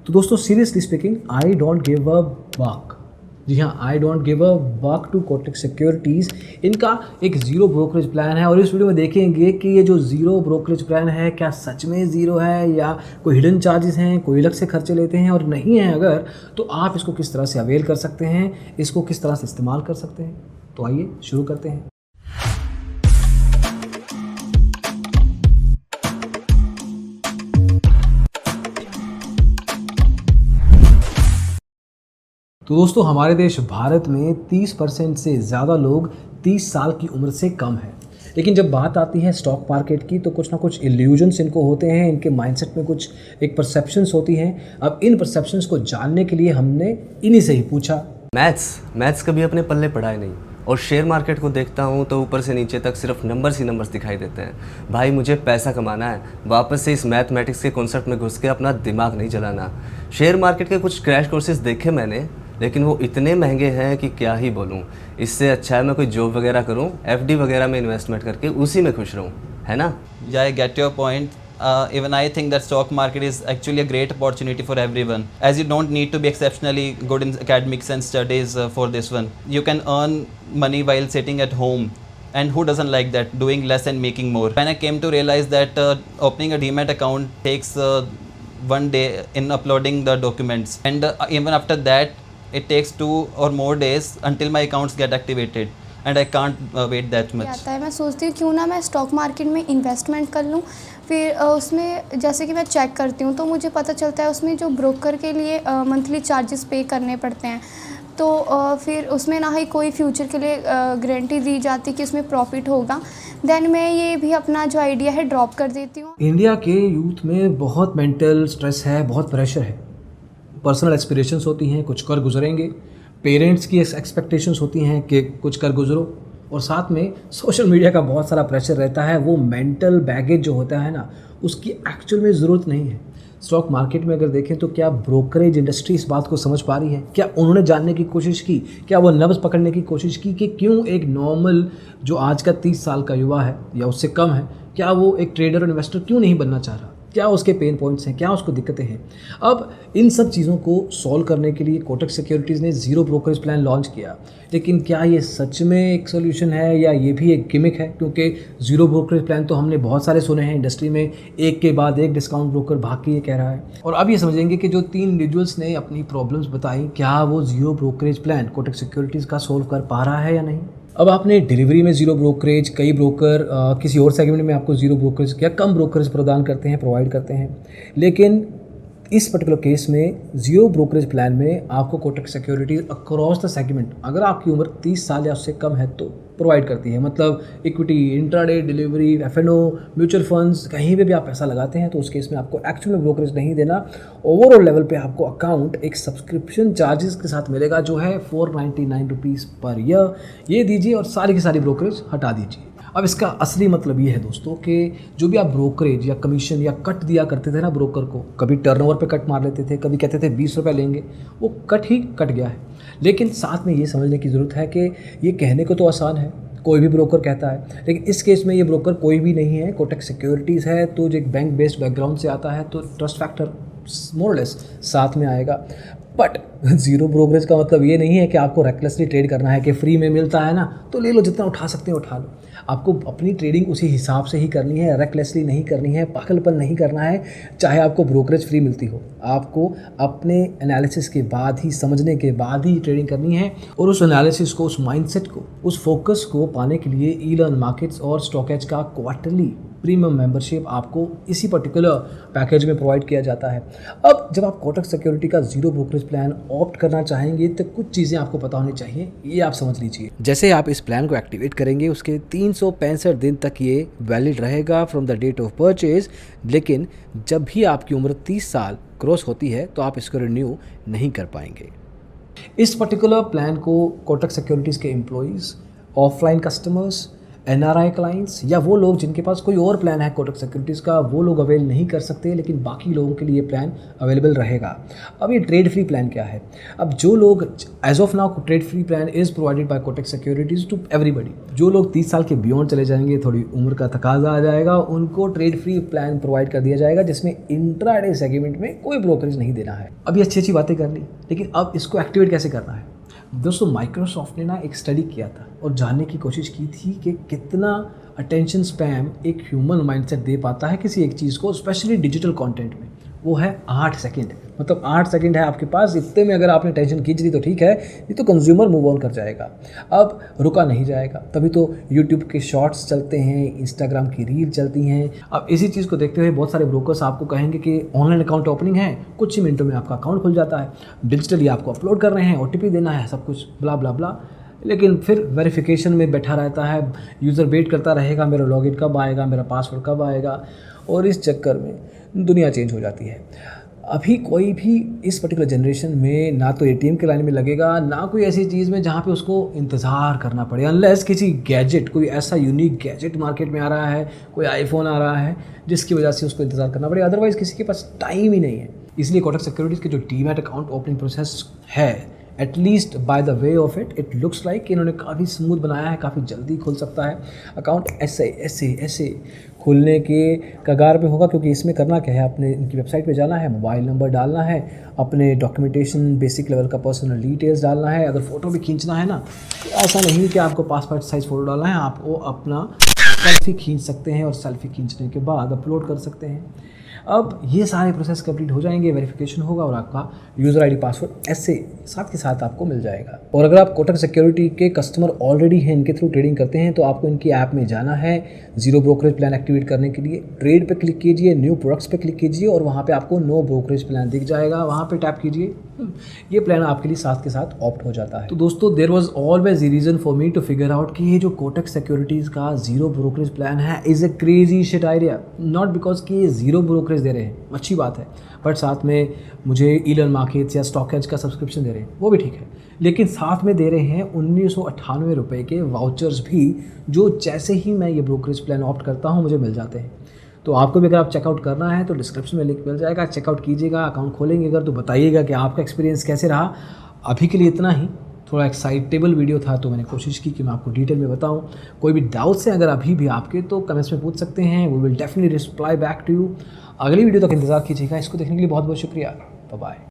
तो दोस्तों seriously speaking I don't give a buck, जी हाँ, I don't give a buck to Kotak securities. इनका एक ज़ीरो ब्रोकरेज प्लान है और इस वीडियो में देखेंगे कि ये जो ज़ीरो ब्रोकरेज प्लान है क्या सच में ज़ीरो है या कोई हिडन चार्जेस हैं, कोई अलग से खर्चे लेते हैं, और नहीं है अगर तो आप इसको किस तरह से अवेल कर सकते हैं, इसको किस तरह से इस्तेमाल कर सकते हैं। तो आइए शुरू करते हैं। तो दोस्तों हमारे देश भारत में 30% से ज़्यादा लोग 30 साल की उम्र से कम हैं। लेकिन जब बात आती है स्टॉक मार्केट की तो कुछ ना कुछ इल्यूजन्स इनको होते हैं, इनके माइंडसेट में कुछ एक परसेप्शंस होती हैं। अब इन परसेप्शंस को जानने के लिए हमने इन्हीं से ही पूछा। मैथ्स कभी अपने पल्ले पढ़ाए नहीं, और शेयर मार्केट को देखता हूँ तो ऊपर से नीचे तक सिर्फ नंबर्स ही नंबर्स दिखाई देते हैं। भाई मुझे पैसा कमाना है, वापस से इस मैथमेटिक्स के कॉन्सेप्ट में घुस के अपना दिमाग नहीं चलाना। शेयर मार्केट के कुछ क्रैश कोर्सेज देखे मैंने, लेकिन वो इतने महंगे हैं कि क्या ही बोलूँ। इससे अच्छा है मैं कोई जॉब वगैरह करूँ, एफडी वगैरह में इन्वेस्टमेंट करके उसी में खुश रहूँ, है ना? Yeah, I get your point. Even I think that stock market is actually a great opportunity for everyone, as you don't need to be exceptionally good in academics and studies for this one. You can earn money while sitting at home, and who doesn't like that, doing less and making more. When I came to realize that opening a demat account takes one day in uploading the documents, and even after that it takes 2 or more days until my accounts get activated, and I can't wait that much. आता है, मैं सोचती हूँ क्यों ना मैं stock market में investment कर लूँ। फिर उसमें जैसे कि मैं चेक करती हूँ तो मुझे पता चलता है उसमें जो ब्रोकर के लिए मंथली चार्जेस पे करने पड़ते हैं। तो फिर उसमें ना ही कोई फ्यूचर के लिए गारंटी दी जाती कि उसमें प्रॉफिट होगा। देन मैं ये भी अपना जो आइडिया है ड्रॉप कर देती हूँ। इंडिया के यूथ में बहुत मेंटल स्ट्रेस है, बहुत प्रेशर है, पर्सनल एस्पिरेशंस होती हैं, कुछ कर गुजरेंगे, पेरेंट्स की एक्सपेक्टेशंस होती हैं कि कुछ कर गुजरो, और साथ में सोशल मीडिया का बहुत सारा प्रेशर रहता है। वो मेंटल बैगेज जो होता है ना, उसकी एक्चुअल में ज़रूरत नहीं है। स्टॉक मार्केट में अगर देखें तो क्या ब्रोकरेज इंडस्ट्री इस बात को समझ पा रही है? क्या उन्होंने जानने की कोशिश की? क्या वो नब्ज़ पकड़ने की कोशिश की कि क्यों एक नॉर्मल जो आज का 30 साल का युवा है या उससे कम है, क्या वो एक ट्रेडर और इन्वेस्टर क्यों नहीं बनना चाह रहा? क्या उसके पेन पॉइंट्स हैं, क्या उसको दिक्कतें हैं? अब इन सब चीज़ों को सॉल्व करने के लिए कोटक सिक्योरिटीज़ ने ज़ीरो ब्रोकरेज प्लान लॉन्च किया। लेकिन क्या ये सच में एक सोल्यूशन है या ये भी एक गिमिक है? क्योंकि ज़ीरो ब्रोकरेज प्लान तो हमने बहुत सारे सुने हैं इंडस्ट्री में, एक के बाद एक डिस्काउंट ब्रोकर भाग के ये कह रहा है। और अब ये समझेंगे कि जो 3 इंडिविजुअल्स ने अपनी प्रॉब्लम्स बताई, क्या वो zero brokerage plan Kotak securities का सोल्व कर पा रहा है या नहीं। अब आपने डिलीवरी में ज़ीरो ब्रोकरेज, कई ब्रोकर किसी और सेगमेंट में आपको ज़ीरो ब्रोकरेज या कम ब्रोकरेज प्रदान करते हैं, प्रोवाइड करते हैं। लेकिन इस पर्टिकुलर केस में ज़ीरो ब्रोकरेज प्लान में आपको Kotak securities across the segment, अगर आपकी उम्र 30 साल या उससे कम है तो प्रोवाइड करती है। मतलब equity, intraday, delivery, FNO, mutual funds, कहीं पे भी आप पैसा लगाते हैं तो उस केस में आपको एक्चुअल में ब्रोकरेज नहीं देना। ओवरऑल लेवल पे आपको अकाउंट एक सब्सक्रिप्शन चार्जेस के साथ मिलेगा जो है 499 रुपीज़ पर ईयर। ये दीजिए और सारी की सारी ब्रोकरेज हटा दीजिए। अब इसका असली मतलब ये है दोस्तों कि जो भी आप ब्रोकरेज या कमीशन या कट दिया करते थे ना ब्रोकर को, कभी टर्नओवर पे कट मार लेते थे, कभी कहते थे 20 रुपये लेंगे, वो कट ही कट गया है। लेकिन साथ में ये समझने की ज़रूरत है कि ये कहने को तो आसान है, कोई भी ब्रोकर कहता है, लेकिन इस केस में ये ब्रोकर कोई भी नहीं है, कोटक सिक्योरिटीज़ है। तो जो एक बैंक बेस्ड बैकग्राउंड से आता है तो ट्रस्ट फैक्टर मोरलेस साथ में आएगा। बट ज़ीरो ब्रोकरेज का मतलब ये नहीं है कि आपको रेकलेसली ट्रेड करना है कि फ्री में मिलता है ना तो ले लो, जितना उठा सकते हैं उठा लो। आपको अपनी ट्रेडिंग उसी हिसाब से ही करनी है, रेकलेसली नहीं करनी है, पागलपन नहीं करना है। चाहे आपको ब्रोकरेज फ्री मिलती हो, आपको अपने एनालिसिस के बाद ही, समझने के बाद ही ट्रेडिंग करनी है। और उस एनालिसिस को, उस माइंडसेट को, उस फोकस को पाने के लिए ई-लर्न मार्केट्स और स्टॉकेज का क्वार्टरली प्रीमियम मेंबरशिप आपको इसी पर्टिकुलर पैकेज में प्रोवाइड किया जाता है। अब जब आप कोटक सिक्योरिटी का ज़ीरो ब्रोकरेज प्लान ऑप्ट करना चाहेंगे तो कुछ चीज़ें आपको पता होनी चाहिए, ये आप समझ लीजिए। जैसे आप इस प्लान को एक्टिवेट करेंगे उसके 365 दिन तक ये वैलिड रहेगा from the date of purchase. लेकिन जब भी आपकी उम्र 30 साल क्रॉस होती है तो आप इसको रिन्यू नहीं कर पाएंगे। इस पर्टिकुलर प्लान को कोटक सिक्योरिटीज़ के employees, offline customers NRI clients या वो लोग जिनके पास कोई और प्लान है कोटक सिक्योरिटीज़ का, वो लोग अवेल नहीं कर सकते, लेकिन बाकी लोगों के लिए प्लान अवेलेबल रहेगा। अब ये ट्रेड फ्री प्लान क्या है? अब जो लोग as of now trade free plan is provided by Kotak securities to everybody. जो लोग 30 साल के बियॉन्ड चले जाएंगे, थोड़ी उम्र का तकाजा आ जाएगा, उनको ट्रेड फ्री प्लान प्रोवाइड कर दिया जाएगा जिसमें इंट्राडे सेगमेंट में कोई ब्रोकरेज नहीं देना है। अभी अच्छी बातें कर ली, लेकिन अब इसको एक्टिवेट कैसे करना है? दोस्तों, माइक्रोसॉफ्ट ने ना एक स्टडी किया था और जानने की कोशिश की थी कि कितना अटेंशन स्पैम एक ह्यूमन माइंडसेट दे पाता है किसी एक चीज़ को, स्पेशली डिजिटल कंटेंट में। वो है 8 सेकंड। मतलब 8 सेकंड है आपके पास, इतने में अगर आपने टेंशन खींच ली तो ठीक है, नहीं तो कंज्यूमर मूव ऑन कर जाएगा। अब रुका नहीं जाएगा, तभी तो यूट्यूब के शॉर्ट्स चलते हैं, इंस्टाग्राम की रील चलती हैं। अब इसी चीज़ को देखते हुए बहुत सारे ब्रोकर्स आपको कहेंगे कि ऑनलाइन अकाउंट ओपनिंग है, कुछ ही मिनटों में आपका अकाउंट खुल जाता है, डिजिटली आपको अपलोड कर रहे हैं, OTP देना है, सब कुछ ब्ला ब्ला ब्ला। लेकिन फिर वेरिफिकेशन में बैठा रहता है, यूज़र वेट करता रहेगा, मेरा लॉगिन कब आएगा, मेरा पासवर्ड कब आएगा, और इस चक्कर में दुनिया चेंज हो जाती है। अभी कोई भी इस पर्टिकुलर जनरेशन में ना तो ATM के लाइन में लगेगा, ना कोई ऐसी चीज़ में जहाँ पे उसको इंतज़ार करना पड़े, अनलेस किसी गैजेट, कोई ऐसा यूनिक गैजेट मार्केट में आ रहा है, कोई iPhone आ रहा है जिसकी वजह से उसको इंतज़ार करना पड़े, अदरवाइज़ किसी के पास टाइम ही नहीं है। इसलिए कोटक सिक्योरिटीज़ के जो डीमैट अकाउंट ओपनिंग प्रोसेस है, at least by the way of it looks like इन्होंने काफ़ी स्मूथ बनाया है, काफ़ी जल्दी खुल सकता है अकाउंट। ऐसे खुलने के कगार पे होगा, क्योंकि इसमें करना क्या है, अपने इनकी वेबसाइट पे जाना है, मोबाइल नंबर डालना है, अपने डॉक्यूमेंटेशन बेसिक लेवल का पर्सनल डिटेल्स डालना है। अगर फ़ोटो भी खींचना है ना, तो ऐसा नहीं कि आपको पासपोर्ट साइज़ फ़ोटो डालना है, आपको अपना सेल्फी खींच सकते हैं और सेल्फी खींचने के बाद अपलोड कर सकते हैं। अब ये सारे प्रोसेस कंप्लीट हो जाएंगे, वेरिफिकेशन होगा और आपका यूज़र ID पासवर्ड ऐसे साथ के साथ आपको मिल जाएगा। और अगर आप कोटक सिक्योरिटी के कस्टमर ऑलरेडी हैं, इनके थ्रू ट्रेडिंग करते हैं, तो आपको इनकी ऐप में जाना है। जीरो ब्रोकरेज प्लान एक्टिवेट करने के लिए ट्रेड पे क्लिक कीजिए, न्यू प्रोडक्ट्स पे क्लिक कीजिए और वहाँ पे आपको नो ब्रोकरेज प्लान दिख जाएगा, वहाँ पे टैप कीजिए, ये प्लान आपके लिए साथ के साथ ऑप्ट हो जाता है। तो दोस्तों, there was always reason for me to figure out कि ये जो कोटक सिक्योरिटीज़ का जीरो ब्रोकरेज प्लान है is a crazy shit idea. Not because कि ये जीरो ब्रोकरेज दे रहे हैं, अच्छी बात है, बट साथ में मुझे ईलन मार्केट्स या स्टॉक एज का सब्सक्रिप्शन दे रहे हैं, वो भी ठीक है, लेकिन साथ में दे रहे हैं 1998 रुपये के वाउचर्स भी, जो जैसे ही मैं ये ब्रोकरेज प्लान ऑप्ट करता हूँ मुझे मिल जाते हैं। तो आपको भी अगर आप चेकआउट करना है तो डिस्क्रिप्शन में लिंक मिल जाएगा, चेकआउट कीजिएगा, अकाउंट खोलेंगे अगर तो बताइएगा कि आपका एक्सपीरियंस कैसे रहा। अभी के लिए इतना ही, थोड़ा एक्साइटेबल वीडियो था तो मैंने कोशिश की कि मैं आपको डिटेल में बताऊं। कोई भी डाउट्स हैं अगर अभी भी आपके, तो कमेंट्स में पूछ सकते हैं, we will definitely reply back to you. अगली वीडियो तक इंतजार कीजिएगा। इसको देखने के लिए बहुत बहुत शुक्रिया। Bye bye.